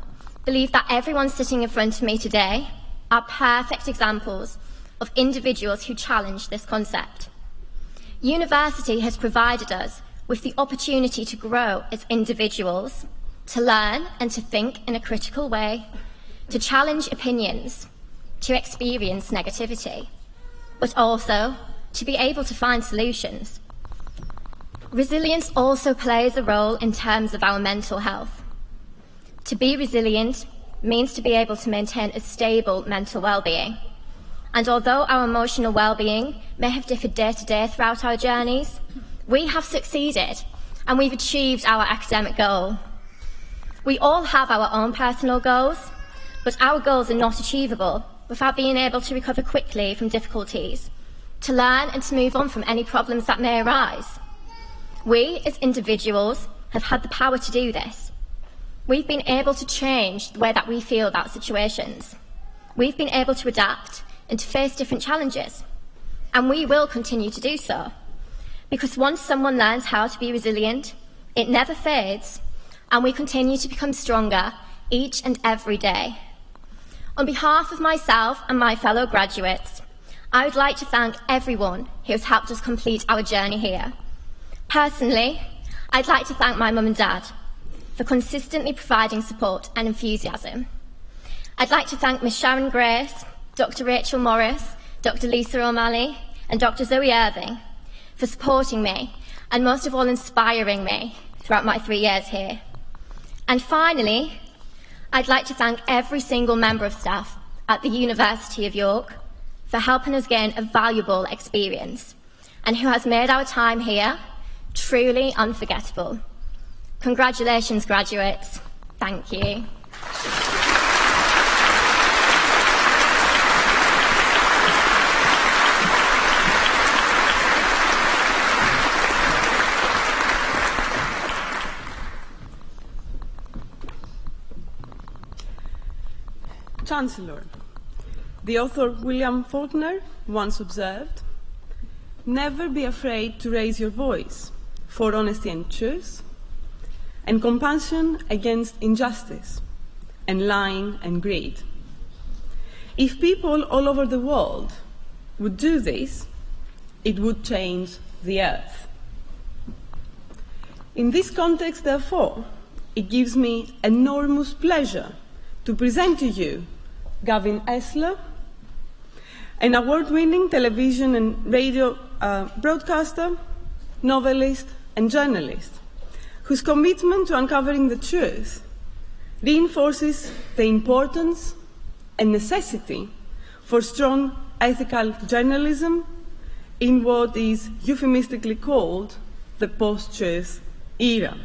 believe that everyone sitting in front of me today are perfect examples of individuals who challenge this concept. University has provided us with the opportunity to grow as individuals, to learn and to think in a critical way, to challenge opinions, to experience negativity, but also to be able to find solutions. Resilience also plays a role in terms of our mental health. To be resilient means to be able to maintain a stable mental well-being. And although our emotional well-being may have differed day to day throughout our journeys, we have succeeded and we've achieved our academic goal. We all have our own personal goals, but our goals are not achievable without being able to recover quickly from difficulties, to learn and to move on from any problems that may arise. We, as individuals, have had the power to do this. We've been able to change the way that we feel about situations. We've been able to adapt and to face different challenges. And we will continue to do so. Because once someone learns how to be resilient, it never fades, and we continue to become stronger each and every day. On behalf of myself and my fellow graduates, I would like to thank everyone who has helped us complete our journey here. Personally, I'd like to thank my mum and dad for consistently providing support and enthusiasm. I'd like to thank Ms Sharon Grace, Dr Rachel Morris, Dr Lisa O'Malley and Dr Zoe Irving for supporting me and most of all inspiring me throughout my 3 years here. And finally, I'd like to thank every single member of staff at the University of York for helping us gain a valuable experience and who has made our time here truly unforgettable. Congratulations, graduates. Thank you. Chancellor, the author William Faulkner once observed, "Never be afraid to raise your voice for honesty and truth, and compassion against injustice, and lying and greed. If people all over the world would do this, it would change the earth." In this context, therefore, it gives me enormous pleasure to present to you Gavin Esler, an award-winning television and radio broadcaster, novelist, and journalist, whose commitment to uncovering the truth reinforces the importance and necessity for strong ethical journalism in what is euphemistically called the post-truth era.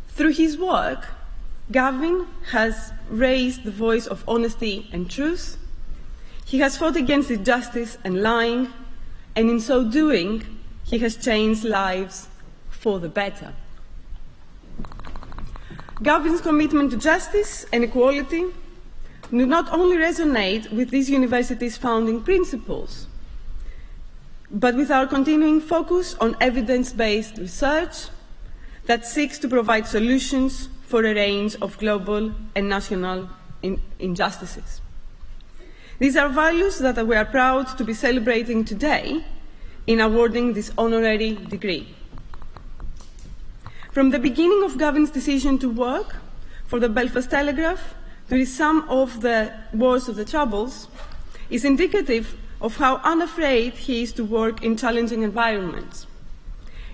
Through his work, Gavin has raised the voice of honesty and truth. He has fought against injustice and lying, and in so doing, he has changed lives for the better. Gavin's commitment to justice and equality do not only resonate with this university's founding principles, but with our continuing focus on evidence-based research that seeks to provide solutions for a range of global and national injustices. These are values that we are proud to be celebrating today in awarding this honorary degree. From the beginning of Gavin's decision to work for the Belfast Telegraph during some of the worst of the Troubles is indicative of how unafraid he is to work in challenging environments.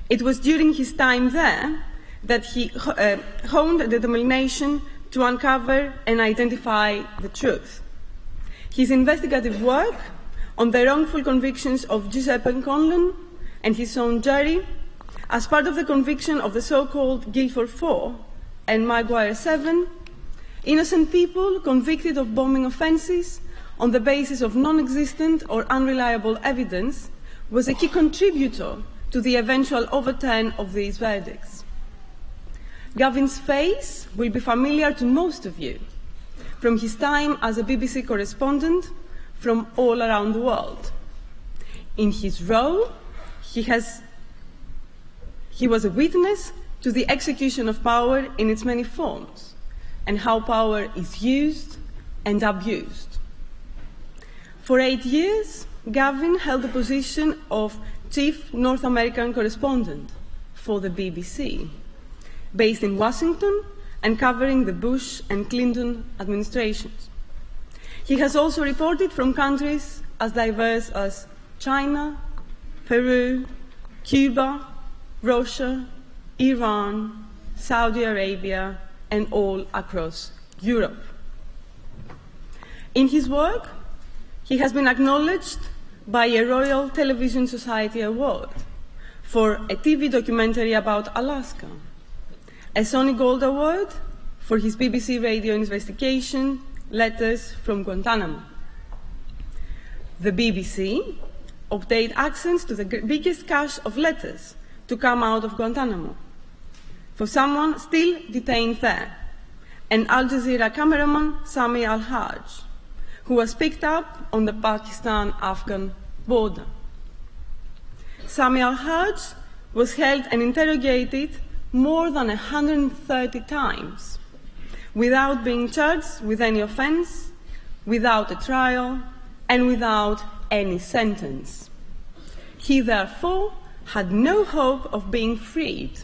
It was during his time there that he honed the determination to uncover and identify the truth. His investigative work on the wrongful convictions of Giuseppe Conlon and his son Jerry, as part of the conviction of the so-called Guildford 4 and Maguire 7, innocent people convicted of bombing offences on the basis of non-existent or unreliable evidence, was a key contributor to the eventual overturn of these verdicts. Gavin's face will be familiar to most of you from his time as a BBC correspondent from all around the world. In his role, he was a witness to the execution of power in its many forms and how power is used and abused. For 8 years, Gavin held the position of Chief North American Correspondent for the BBC, based in Washington and covering the Bush and Clinton administrations. He has also reported from countries as diverse as China, Peru, Cuba, Russia, Iran, Saudi Arabia, and all across Europe. In his work, he has been acknowledged by a Royal Television Society Award for a TV documentary about Alaska, a Sony Gold Award for his BBC radio investigation, Letters from Guantanamo. The BBC obtained access to the biggest cache of letters to come out of Guantanamo for someone still detained there, an Al Jazeera cameraman, Sami Al-Hajj, who was picked up on the Pakistan-Afghan border. Sami Al-Hajj was held and interrogated more than 130 times without being charged with any offense, without a trial, and without any sentence. He therefore had no hope of being freed.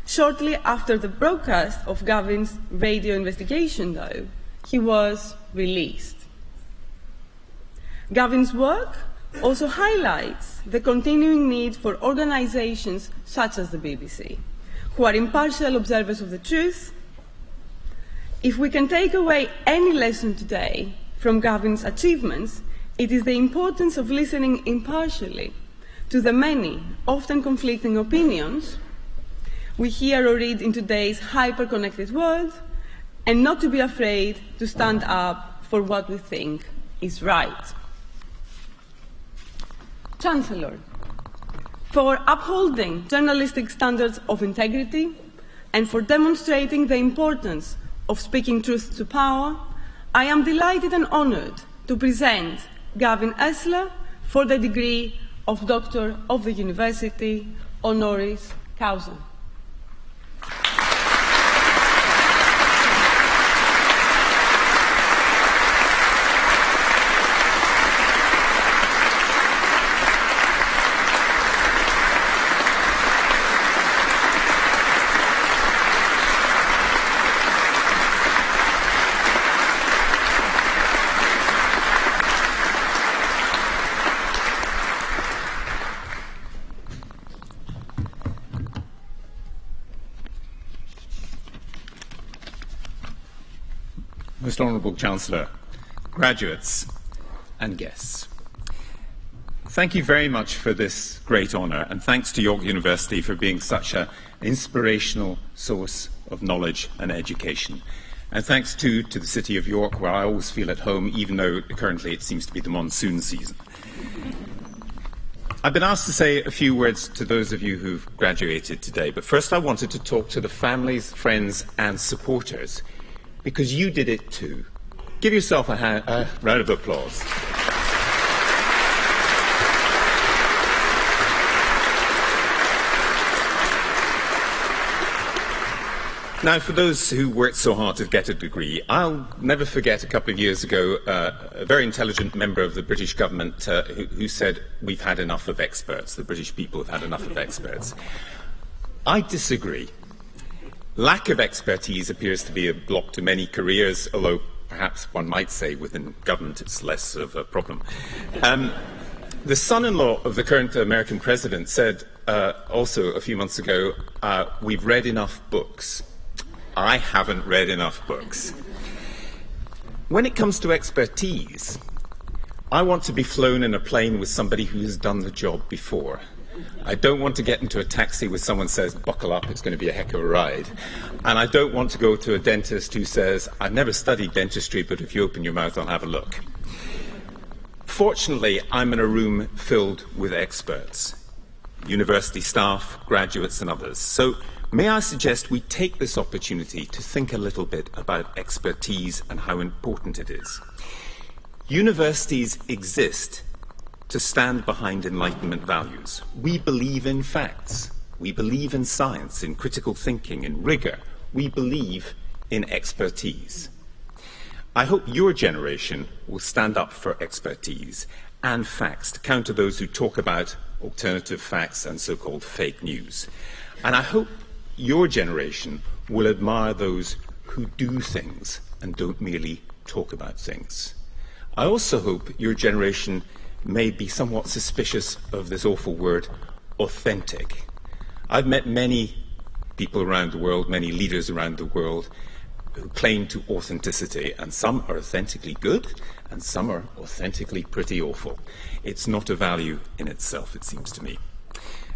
Shortly after the broadcast of Gavin's radio investigation, though, he was released. Gavin's work also highlights the continuing need for organizations such as the BBC, who are impartial observers of the truth. If we can take away any lesson today from Gavin's achievements, it is the importance of listening impartially to the many, often conflicting opinions we hear or read in today's hyper-connected world, and not to be afraid to stand up for what we think is right. Chancellor, for upholding journalistic standards of integrity and for demonstrating the importance of speaking truth to power, I am delighted and honoured to present Gavin Esler for the degree of Doctor of the University, honoris causa. Most Honourable Chancellor, graduates and guests. Thank you very much for this great honour, and thanks to York University for being such an inspirational source of knowledge and education. And thanks too to the City of York, where I always feel at home, even though currently it seems to be the monsoon season. I've been asked to say a few words to those of you who've graduated today, but first I wanted to talk to the families, friends and supporters, because you did it too. Give yourself a round of applause. Now, for those who worked so hard to get a degree, I'll never forget a couple of years ago a very intelligent member of the British government who said, "We've had enough of experts. The British people have had enough of experts." I disagree. Lack of expertise appears to be a block to many careers, although perhaps one might say within government it's less of a problem. The son-in-law of the current American president said also a few months ago, "We've read enough books." I haven't read enough books. When it comes to expertise, I want to be flown in a plane with somebody who has done the job before. I don't want to get into a taxi where someone says, "Buckle up, it's going to be a heck of a ride." And I don't want to go to a dentist who says, "I've never studied dentistry, but if you open your mouth, I'll have a look." Fortunately, I'm in a room filled with experts, university staff, graduates and others. So may I suggest we take this opportunity to think a little bit about expertise and how important it is. Universities exist to stand behind Enlightenment values. We believe in facts. We believe in science, in critical thinking, in rigour. We believe in expertise. I hope your generation will stand up for expertise and facts to counter those who talk about alternative facts and so-called fake news. And I hope your generation will admire those who do things and don't merely talk about things. I also hope your generation may be somewhat suspicious of this awful word, authentic. I've met many people around the world, many leaders around the world, who claim to authenticity, and some are authentically good, and some are authentically pretty awful. It's not a value in itself, it seems to me.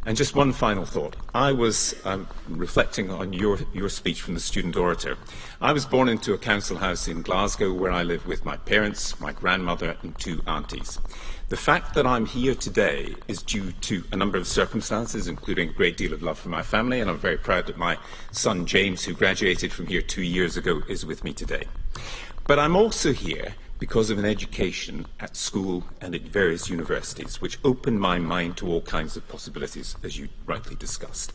And just one final thought. I was reflecting on your speech from the student orator. I was born into a council house in Glasgow where I live with my parents, my grandmother and 2 aunties. The fact that I'm here today is due to a number of circumstances, including a great deal of love for my family, and I'm very proud that my son James, who graduated from here 2 years ago, is with me today. But I'm also here because of an education at school and at various universities, which opened my mind to all kinds of possibilities, as you rightly discussed.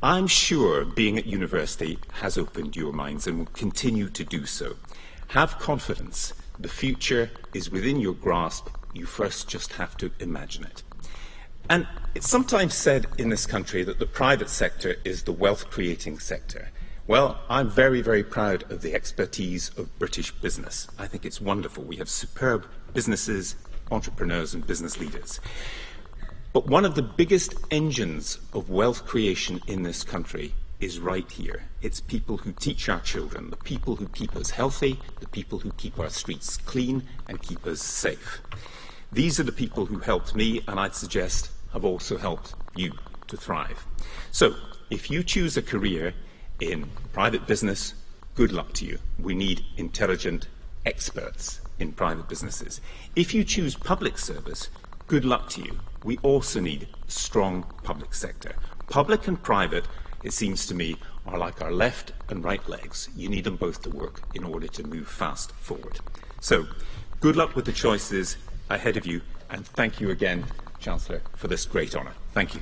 I'm sure being at university has opened your minds and will continue to do so. Have confidence. The future is within your grasp. You first just have to imagine it. And it's sometimes said in this country that the private sector is the wealth-creating sector. Well, I'm very, very proud of the expertise of British business. I think it's wonderful. We have superb businesses, entrepreneurs and business leaders. But one of the biggest engines of wealth creation in this country is right here. It's people who teach our children, the people who keep us healthy, the people who keep our streets clean and keep us safe. These are the people who helped me, and I'd suggest have also helped you to thrive. So, if you choose a career in private business, good luck to you. We need intelligent experts in private businesses. If you choose public service, good luck to you. We also need a strong public sector. Public and private, it seems to me, are like our left and right legs. You need them both to work in order to move fast forward. So, good luck with the choices ahead of you, and thank you again, Chancellor, for this great honour. Thank you.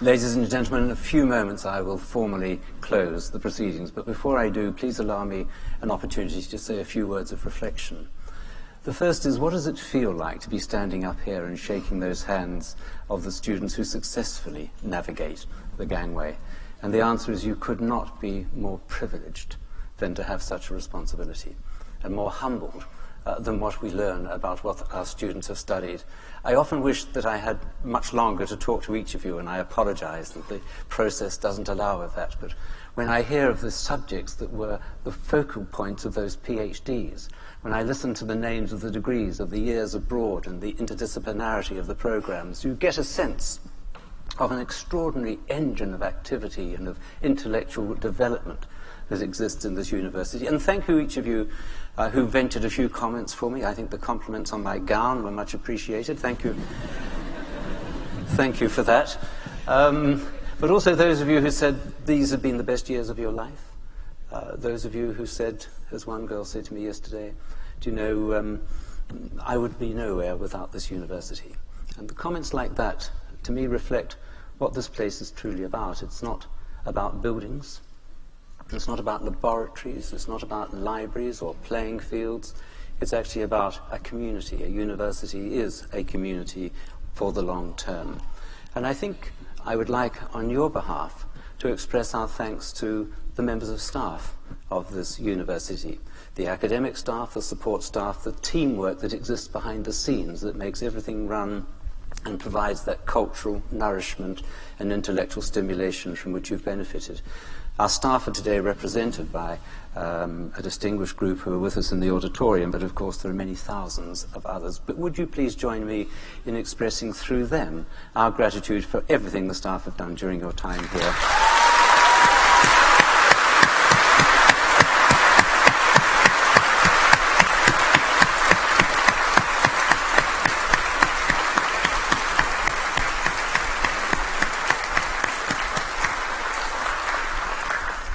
Ladies and gentlemen, in a few moments I will formally close the proceedings, but before I do, please allow me an opportunity to say a few words of reflection. The first is, what does it feel like to be standing up here and shaking those hands of the students who successfully navigate the gangway? And the answer is, you could not be more privileged than to have such a responsibility, and more humbled than what we learn about what our students have studied. I often wish that I had much longer to talk to each of you, and I apologize that the process doesn't allow of that. But when I hear of the subjects that were the focal points of those PhDs, when I listen to the names of the degrees, of the years abroad, and the interdisciplinarity of the programs, you get a sense of an extraordinary engine of activity and of intellectual development that exists in this university. And thank you, each of you, who ventured a few comments for me. I think the compliments on my gown were much appreciated. Thank you. Thank you for that. But also those of you who said these have been the best years of your life. Those of you who said, as one girl said to me yesterday, do you know, I would be nowhere without this university. And the comments like that, to me, reflect what this place is truly about. It's not about buildings. It's not about laboratories. It's not about libraries or playing fields. It's actually about a community. A university is a community for the long term. And I think I would like, on your behalf, to express our thanks to the members of staff of this university, the academic staff, the support staff, the teamwork that exists behind the scenes that makes everything run and provides that cultural nourishment and intellectual stimulation from which you've benefited. Our staff are today represented by a distinguished group who are with us in the auditorium, but of course there are many thousands of others. But would you please join me in expressing through them our gratitude for everything the staff have done during your time here.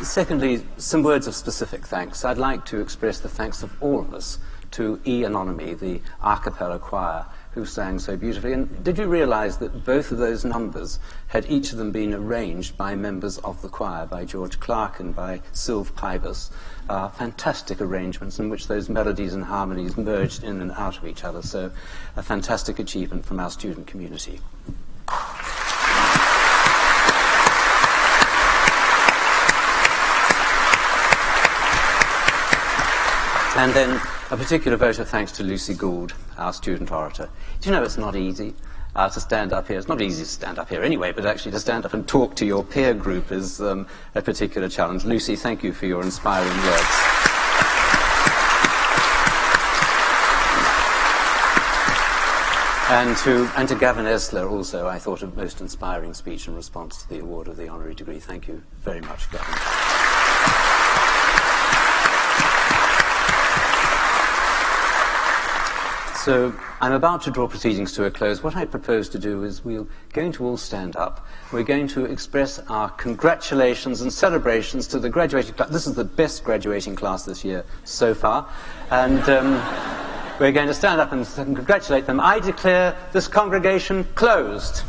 Secondly, some words of specific thanks. I'd like to express the thanks of all of us to E. Anonymy, the a cappella choir, who sang so beautifully. And did you realize that both of those numbers had each of them been arranged by members of the choir, by George Clark and by Sylve Pybus? Fantastic arrangements in which those melodies and harmonies merged in and out of each other. So a fantastic achievement from our student community. And then a particular vote of thanks to Lucy Gould, our student orator. Do you know it's not easy to stand up here? It's not easy to stand up here anyway, but actually to stand up and talk to your peer group is a particular challenge. Lucy, thank you for your inspiring words. And to Gavin Esler also, I thought a most inspiring speech in response to the award of the honorary degree. Thank you very much, Gavin. So I'm about to draw proceedings to a close. What I propose to do is we're going to all stand up. We're going to express our congratulations and celebrations to the graduating class. This is the best graduating class this year so far. And we're going to stand up and congratulate them. I declare this congregation closed.